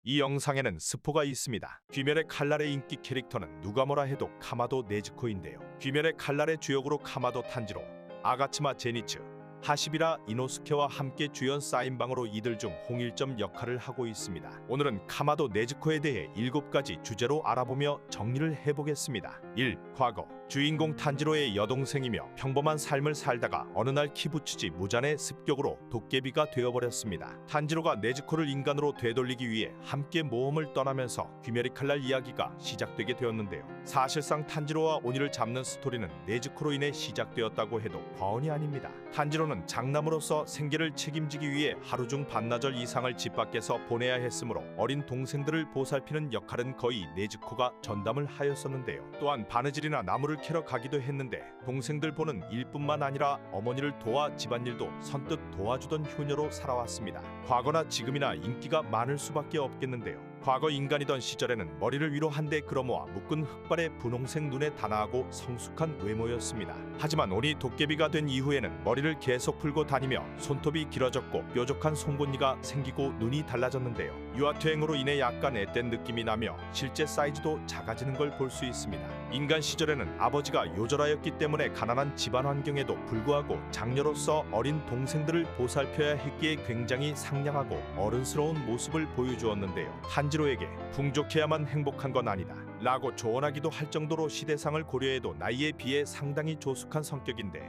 이 영상에는 스포가 있습니다. 귀멸의 칼날의 인기 캐릭터는 누가 뭐라 해도 카마도 네즈코인데요. 귀멸의 칼날의 주역으로 카마도 탄지로, 아가츠마 제니츠, 하시비라 이노스케와 함께 주연 사인방으로 이들 중 홍일점 역할을 하고 있습니다. 오늘은 카마도 네즈코에 대해 7가지 주제로 알아보며 정리를 해보겠습니다. 1. 과거. 주인공 탄지로의 여동생이며 평범한 삶을 살다가 어느 날 키부츠지 무잔의 습격으로 도깨비가 되어버렸습니다. 탄지로가 네즈코를 인간으로 되돌리기 위해 함께 모험을 떠나면서 귀멸의 칼날 이야기가 시작되게 되었는데요. 사실상 탄지로와 오니를 잡는 스토리는 네즈코로 인해 시작되었다고 해도 과언이 아닙니다. 탄지로는 장남으로서 생계를 책임지기 위해 하루 중 반나절 이상을 집 밖에서 보내야 했으므로 어린 동생들을 보살피는 역할은 거의 네즈코가 전담을 하였었는데요. 또한 바느질이나 나무를 캐러 가기도 했는데 동생들 보는 일뿐만 아니라 어머니를 도와 집안일도 선뜻 도와주던 효녀로 살아왔습니다. 과거나 지금이나 인기가 많을 수밖에 없겠는데요. 과거 인간이던 시절에는 머리를 위로 한데 끌어모아 묶은 흑발의 분홍색 눈에 단아하고 성숙한 외모였습니다. 하지만 오니 도깨비가 된 이후에는 머리를 계속 풀고 다니며 손톱이 길어졌고 뾰족한 송곳니가 생기고 눈이 달라졌는데요. 유아퇴행으로 인해 약간 앳된 느낌이 나며 실제 사이즈도 작아지는 걸 볼 수 있습니다. 인간 시절에는 아버지가 요절하였기 때문에 가난한 집안 환경에도 불구하고 장녀로서 어린 동생들을 보살펴야 했기에 굉장히 상냥하고 어른스러운 모습을 보여주었는데요. 탄지로에게 풍족해야만 행복한 건 아니다 라고 조언하기도 할 정도로 시대상을 고려해도 나이에 비해 상당히 조숙한 성격인데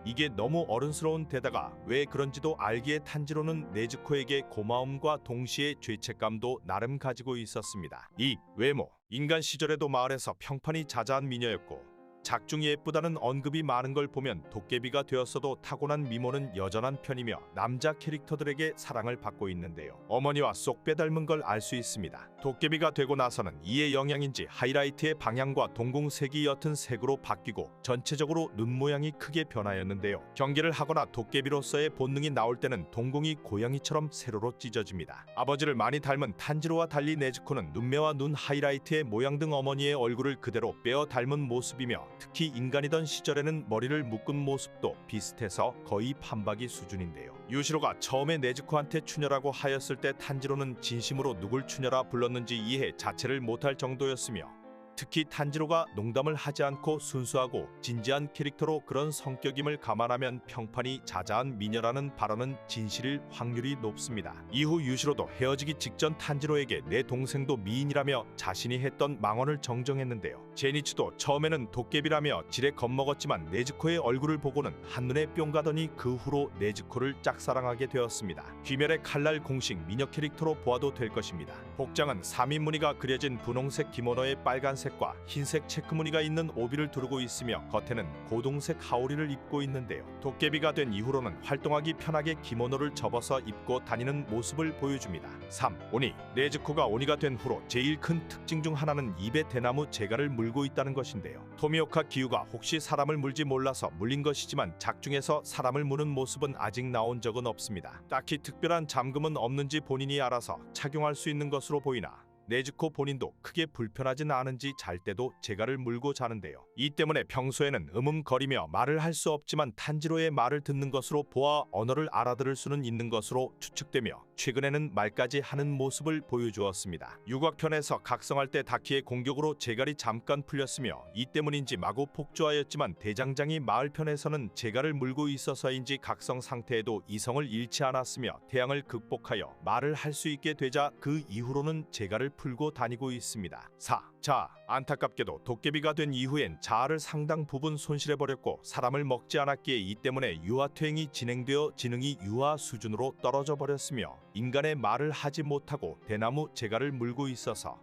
이게 너무 어른스러운 데다가 왜 그런지도 알기에 탄지로는 네즈코에게 고마움과 동시에 죄책감도 나름 가지고 있었습니다. 2. 외모. 인간 시절에도 마을에서 평판이 자자한 미녀였고 작중 예쁘다는 언급이 많은 걸 보면 도깨비가 되었어도 타고난 미모는 여전한 편이며 남자 캐릭터들에게 사랑을 받고 있는데요. 어머니와 쏙 빼닮은 걸 알 수 있습니다. 도깨비가 되고 나서는 이의 영향인지 하이라이트의 방향과 동공색이 옅은 색으로 바뀌고 전체적으로 눈 모양이 크게 변하였는데요. 경계를 하거나 도깨비로서의 본능이 나올 때는 동공이 고양이처럼 세로로 찢어집니다. 아버지를 많이 닮은 탄지로와 달리 네즈코는 눈매와 눈 하이라이트의 모양 등 어머니의 얼굴을 그대로 빼어 닮은 모습이며 특히 인간이던 시절에는 머리를 묶은 모습도 비슷해서 거의 판박이 수준인데요. 유시로가 처음에 네즈코한테 추녀라고 하였을 때 탄지로는 진심으로 누굴 추녀라 불렀는지 이해 자체를 못할 정도였으며 특히 탄지로가 농담을 하지 않고 순수하고 진지한 캐릭터로 그런 성격임을 감안하면 평판이 자자한 미녀라는 발언은 진실일 확률이 높습니다. 이후 유시로도 헤어지기 직전 탄지로에게 내 동생도 미인이라며 자신이 했던 망언을 정정했는데요. 제니츠도 처음에는 도깨비라며 지레 겁먹었지만 네즈코의 얼굴을 보고는 한눈에 뿅 가더니 그 후로 네즈코를 짝사랑하게 되었습니다. 귀멸의 칼날 공식 미녀 캐릭터로 보아도 될 것입니다. 복장은 3인 무늬가 그려진 분홍색 기모노에 빨간색 과 흰색 체크무늬가 있는 오비를 두르고 있으며 겉에는 고동색 하오리를 입고 있는데요. 도깨비가 된 이후로는 활동하기 편하게 기모노를 접어서 입고 다니는 모습을 보여줍니다. 3. 오니. 네즈코가 오니가 된 후로 제일 큰 특징 중 하나는 입에 대나무 제갈을 물고 있다는 것인데요. 토미오카 기우가 혹시 사람을 물지 몰라서 물린 것이지만 작중에서 사람을 무는 모습은 아직 나온 적은 없습니다. 딱히 특별한 잠금은 없는지 본인이 알아서 착용할 수 있는 것으로 보이나 네즈코 본인도 크게 불편하진 않은지 잘 때도 제갈을 물고 자는데요. 이 때문에 평소에는 음음거리며 말을 할 수 없지만 탄지로의 말을 듣는 것으로 보아 언어를 알아들을 수는 있는 것으로 추측되며 최근에는 말까지 하는 모습을 보여주었습니다. 유곽편에서 각성할 때 다키의 공격으로 제갈이 잠깐 풀렸으며 이 때문인지 마구 폭주하였지만 대장장이 마을편에서는 제갈을 물고 있어서인지 각성 상태에도 이성을 잃지 않았으며 태양을 극복하여 말을 할 수 있게 되자 그 이후로는 제갈을 풀고 다니고 있습니다. 4. 자, 안타깝게도 도깨비가 된 이후엔 자아를 상당 부분 손실해버렸고 사람을 먹지 않았기에 이 때문에 유아퇴행이 진행되어 지능이 유아 수준으로 떨어져 버렸으며 인간의 말을 하지 못하고 대나무 제갈을 물고 있어서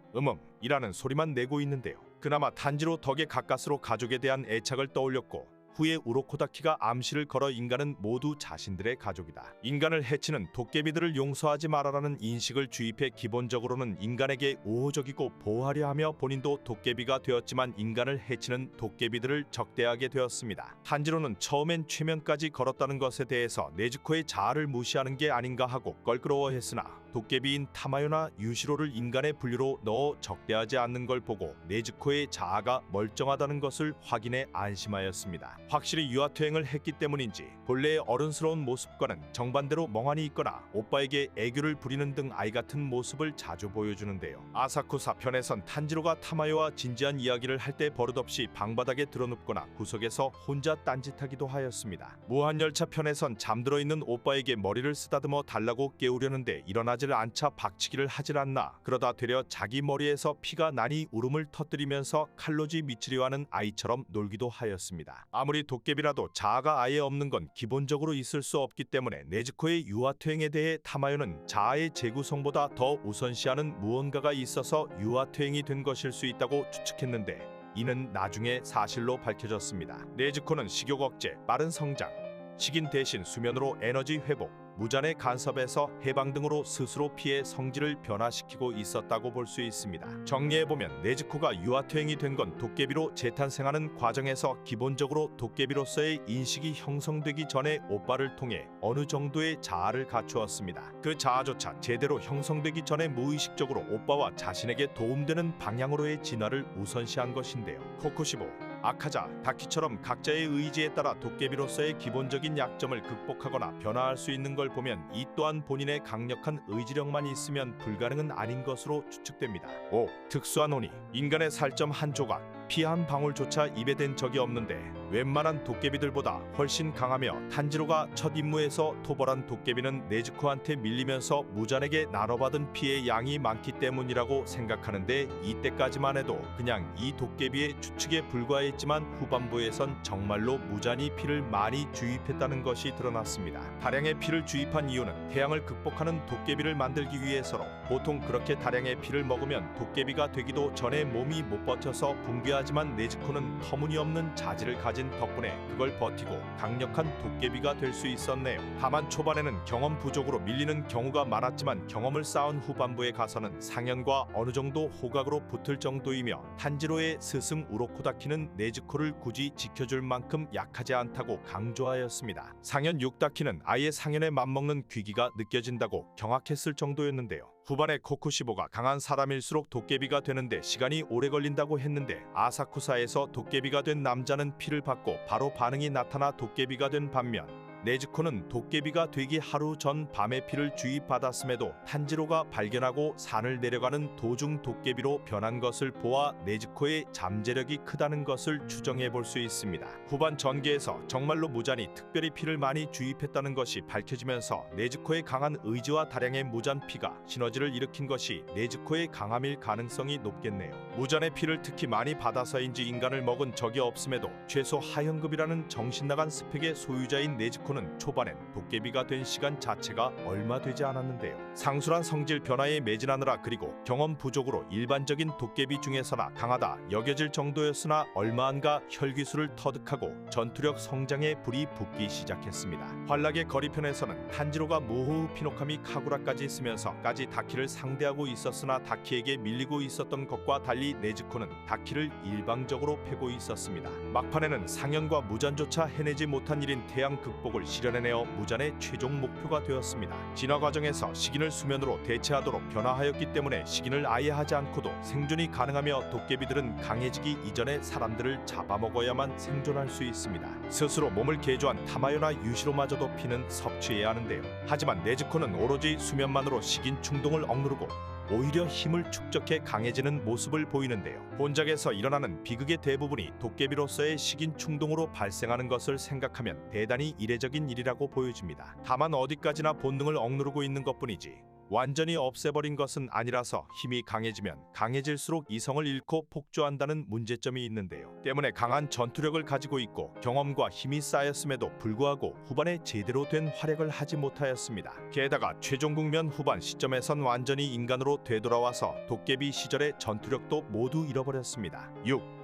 이라는 소리만 내고 있는데요. 그나마 탄지로 덕에 가까스로 가족에 대한 애착을 떠올렸고 후에 우로코다키가 암시를 걸어 인간은 모두 자신들의 가족이다. 인간을 해치는 도깨비들을 용서하지 말아라는 인식을 주입해 기본적으로는 인간에게 우호적이고 보호하려 하며 본인도 도깨비가 되었지만 인간을 해치는 도깨비들을 적대하게 되었습니다. 탄지로는 처음엔 최면까지 걸었다는 것에 대해서 네즈코의 자아를 무시하는 게 아닌가 하고 껄끄러워했으나 도깨비인 타마요나 유시로를 인간의 분류로 넣어 적대하지 않는 걸 보고 네즈코의 자아가 멀쩡하다는 것을 확인해 안심하였습니다. 확실히 유아퇴행을 했기 때문인지 본래의 어른스러운 모습과는 정반대로 멍하니 있거나 오빠에게 애교를 부리는 등 아이 같은 모습을 자주 보여주는데요. 아사쿠사 편에선 탄지로가 타마요와 진지한 이야기를 할 때 버릇없이 방바닥에 드러눕거나 구석에서 혼자 딴짓하기도 하였습니다. 무한열차 편에선 잠들어 있는 오빠에게 머리를 쓰다듬어 달라고 깨우려는데 일어나질 않자 박치기를 하질 않나. 그러다 되려 자기 머리에서 피가 나니 울음을 터뜨리면서 칼로지 미치려 하는 아이처럼 놀기도 하였습니다. 아무리 도깨비라도 자아가 아예 없는 건 기본적으로 있을 수 없기 때문에 네즈코의 유아퇴행에 대해 타마요는 자아의 재구성보다 더 우선시하는 무언가가 있어서 유아퇴행이 된 것일 수 있다고 추측했는데 이는 나중에 사실로 밝혀졌습니다. 네즈코는 식욕 억제, 빠른 성장, 식인 대신 수면으로 에너지 회복, 무잔의 간섭에서 해방 등으로 스스로 피해 성질을 변화시키고 있었다고 볼 수 있습니다. 정리해보면 네즈코가 유아퇴행이 된 건 도깨비로 재탄생하는 과정에서 기본적으로 도깨비로서의 인식이 형성되기 전에 오빠를 통해 어느 정도의 자아를 갖추었습니다. 그 자아조차 제대로 형성되기 전에 무의식적으로 오빠와 자신에게 도움되는 방향으로의 진화를 우선시한 것인데요. 코쿠시보, 아카자, 다키처럼 각자의 의지에 따라 도깨비로서의 기본적인 약점을 극복하거나 변화할 수 있는 걸 보면 이 또한 본인의 강력한 의지력만 있으면 불가능은 아닌 것으로 추측됩니다. 5. 특수한 혼이 인간의 살점 한 조각, 피 한 방울조차 입에 댄 적이 없는데 웬만한 도깨비들보다 훨씬 강하며 탄지로가 첫 임무에서 토벌한 도깨비는 네즈코한테 밀리면서 무잔에게 나눠받은 피의 양이 많기 때문이라고 생각하는데 이때까지만 해도 그냥 이 도깨비의 추측에 불과했지만 후반부에선 정말로 무잔이 피를 많이 주입했다는 것이 드러났습니다. 다량의 피를 주입한 이유는 태양을 극복하는 도깨비를 만들기 위해서로 보통 그렇게 다량의 피를 먹으면 도깨비가 되기도 전에 몸이 못 버텨서 붕괴하지만 네즈코는 터무니없는 자질을 가진 덕분에 그걸 버티고 강력한 도깨비가 될 수 있었네요. 다만 초반에는 경험 부족으로 밀리는 경우가 많았지만 경험을 쌓은 후반부에 가서는 상현과 어느 정도 호각으로 붙을 정도이며 탄지로의 스승 우로코다키는 네즈코를 굳이 지켜줄 만큼 약하지 않다고 강조하였습니다. 상현 6다키는 아예 상현에 맞먹는 귀기가 느껴진다고 경악했을 정도였는데요. 후반에 코쿠시보가 강한 사람일수록 도깨비가 되는데 시간이 오래 걸린다고 했는데 아사쿠사에서 도깨비가 된 남자는 피를 받고 바로 반응이 나타나 도깨비가 된 반면 네즈코는 도깨비가 되기 하루 전 밤에 피를 주입받았음에도 탄지로가 발견하고 산을 내려가는 도중 도깨비로 변한 것을 보아 네즈코의 잠재력이 크다는 것을 추정해 볼 수 있습니다. 후반 전개에서 정말로 무잔이 특별히 피를 많이 주입했다는 것이 밝혀지면서 네즈코의 강한 의지와 다량의 무잔 피가 시너지를 일으킨 것이 네즈코의 강함일 가능성이 높겠네요. 무잔의 피를 특히 많이 받아서인지 인간을 먹은 적이 없음에도 최소 하현급이라는 정신나간 스펙의 소유자인 네즈코 는 초반엔 도깨비가 된 시간 자체가 얼마 되지 않았는데요. 상술한 성질 변화에 매진하느라 그리고 경험 부족으로 일반적인 도깨비 중에서나 강하다 여겨질 정도였으나 얼마 안가 혈기술을 터득하고 전투력 성장에 불이 붙기 시작했습니다. 환락의 거리편에서는 탄지로가 무호흡 피노카미 카구라까지 쓰면서까지 다키를 상대하고 있었으나 다키에게 밀리고 있었던 것과 달리 네즈코는 다키를 일방적으로 패고 있었습니다. 막판에는 상현과 무잔조차 해내지 못한 일인 태양 극복을 실현해내어 무잔의 최종 목표가 되었습니다. 진화 과정에서 식인을 수면으로 대체하도록 변화하였기 때문에 식인을 아예 하지 않고도 생존이 가능하며 도깨비들은 강해지기 이전에 사람들을 잡아먹어야만 생존할 수 있습니다. 스스로 몸을 개조한 타마요나 유시로마저도 피는 섭취해야 하는데요. 하지만 네즈코는 오로지 수면만으로 식인 충동을 억누르고 오히려 힘을 축적해 강해지는 모습을 보이는데요. 본작에서 일어나는 비극의 대부분이 도깨비로서의 식인 충동으로 발생하는 것을 생각하면 대단히 이례적인 일이라고 보여집니다. 다만 어디까지나 본능을 억누르고 있는 것뿐이지 완전히 없애버린 것은 아니라서 힘이 강해지면 강해질수록 이성을 잃고 폭주한다는 문제점이 있는데요. 때문에 강한 전투력을 가지고 있고 경험과 힘이 쌓였음에도 불구하고 후반에 제대로 된 활약을 하지 못하였습니다. 게다가 최종 국면 후반 시점에선 완전히 인간으로 되돌아와서 도깨비 시절의 전투력도 모두 잃어버렸습니다. 6.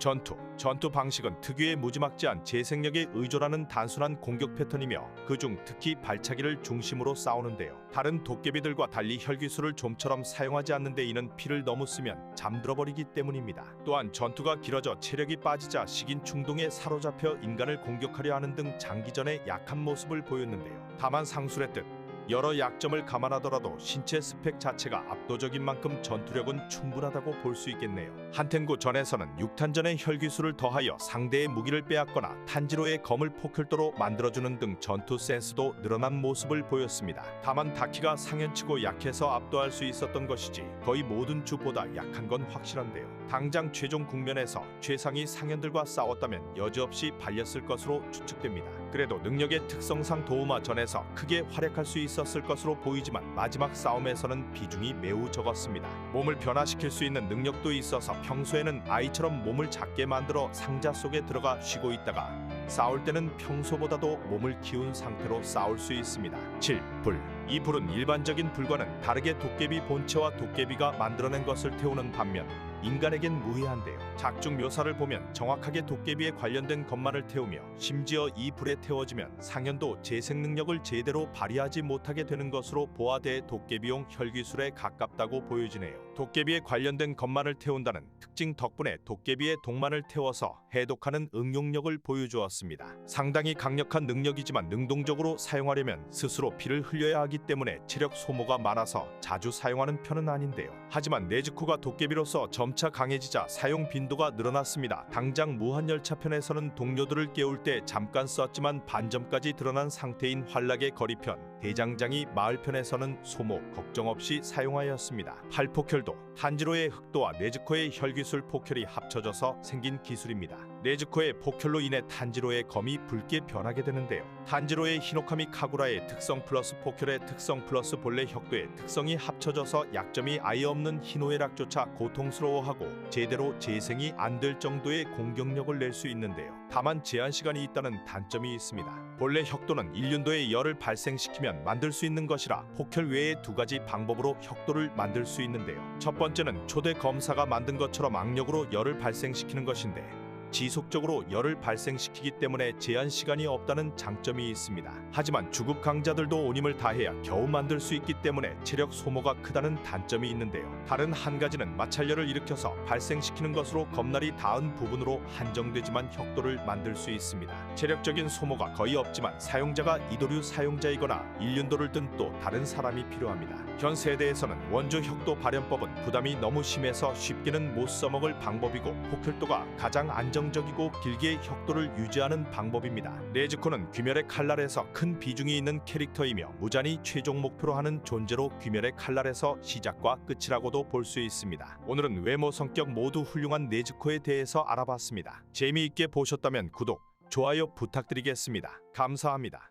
전투 방식은 특유의 무지막지한 재생력에 의존하는 단순한 공격 패턴이며 그중 특히 발차기를 중심으로 싸우는데요. 다른 도깨비들과 달리 혈기술을 좀처럼 사용하지 않는데 이는 피를 너무 쓰면 잠들어버리기 때문입니다. 또한 전투가 길어져 체력이 빠지자 식인 충동에 사로잡혀 인간을 공격하려 하는 등 장기전에 약한 모습을 보였는데요. 다만 상술의 뜻 여러 약점을 감안하더라도 신체 스펙 자체가 압도적인 만큼 전투력은 충분하다고 볼 수 있겠네요. 한텐구 전에서는 6탄전의 혈기술을 더하여 상대의 무기를 빼앗거나 탄지로의 검을 포켈도로 만들어주는 등 전투 센스도 늘어난 모습을 보였습니다. 다만 다키가 상현치고 약해서 압도할 수 있었던 것이지 거의 모든 주보다 약한 건 확실한데요. 당장 최종 국면에서 최상위 상현들과 싸웠다면 여지없이 발렸을 것으로 추측됩니다. 그래도 능력의 특성상 도우마 전에서 크게 활약할 수 있었을 것으로 보이지만 마지막 싸움에서는 비중이 매우 적었습니다. 몸을 변화시킬 수 있는 능력도 있어서 평소에는 아이처럼 몸을 작게 만들어 상자 속에 들어가 쉬고 있다가 싸울 때는 평소보다도 몸을 키운 상태로 싸울 수 있습니다. 7. 불. 이 불은 일반적인 불과는 다르게 도깨비 본체와 도깨비가 만들어낸 것을 태우는 반면 인간에겐 무해한데요. 작중 묘사를 보면 정확하게 도깨비에 관련된 것만을 태우며 심지어 이 불에 태워지면 상현도 재생 능력을 제대로 발휘하지 못하게 되는 것으로 보아대 도깨비용 혈기술에 가깝다고 보여지네요. 도깨비에 관련된 것만을 태운다는 특징 덕분에 도깨비의 독만을 태워서 해독하는 응용력을 보여주었습니다. 상당히 강력한 능력이지만 능동적으로 사용하려면 스스로 피를 흘려야 하기 때문에 체력 소모가 많아서 자주 사용하는 편은 아닌데요. 하지만 네즈코가 도깨비로서 점차 강해지자 사용 빈도가 늘어났습니다. 당장 무한열차편에서는 동료들을 깨울 때 잠깐 썼지만 반점까지 드러난 상태인 환락의 거리편, 대장장이 마을편에서는 소모 걱정 없이 사용하였습니다. 팔포켈도 탄지로의 흑도와 네즈코의 혈기술 포켈이 합쳐져서 생긴 기술입니다. 네즈코의 포켈로 인해 탄지로의 검이 붉게 변하게 되는데요. 탄지로의 히노카미 카구라의 특성 플러스 포켈의 특성 플러스 본래 혁도의 특성이 합쳐져서 약점이 아예 없는 히노에락조차 고통스러워하고 제대로 재생이 안 될 정도의 공격력을 낼 수 있는데요. 다만 제한 시간이 있다는 단점이 있습니다. 본래 혁도는 일륜도의 열을 발생시키면 만들 수 있는 것이라 포켈 외에 두 가지 방법으로 혁도를 만들 수 있는데요. 첫 번째는 초대 검사가 만든 것처럼 악력으로 열을 발생시키는 것인데 지속적으로 열을 발생시키기 때문에 제한 시간이 없다는 장점이 있습니다. 하지만 주급 강자들도 온 힘을 다해야 겨우 만들 수 있기 때문에 체력 소모가 크다는 단점이 있는데요. 다른 한 가지는 마찰열을 일으켜서 발생시키는 것으로 검날이 닿은 부분으로 한정되지만 혁도를 만들 수 있습니다. 체력적인 소모가 거의 없지만 사용자가 이도류 사용자이거나 일륜도를 든 또 다른 사람이 필요합니다. 현 세대에서는 원조 혁도 발현법은 부담이 너무 심해서 쉽게는 못 써먹을 방법이고 포켈도가 가장 안정적이고 길게 혁도를 유지하는 방법입니다. 네즈코는 귀멸의 칼날에서 큰 비중이 있는 캐릭터이며 무잔히 최종 목표로 하는 존재로 귀멸의 칼날에서 시작과 끝이라고도 볼 수 있습니다. 오늘은 외모 성격 모두 훌륭한 네즈코에 대해서 알아봤습니다. 재미있게 보셨다면 구독, 좋아요 부탁드리겠습니다. 감사합니다.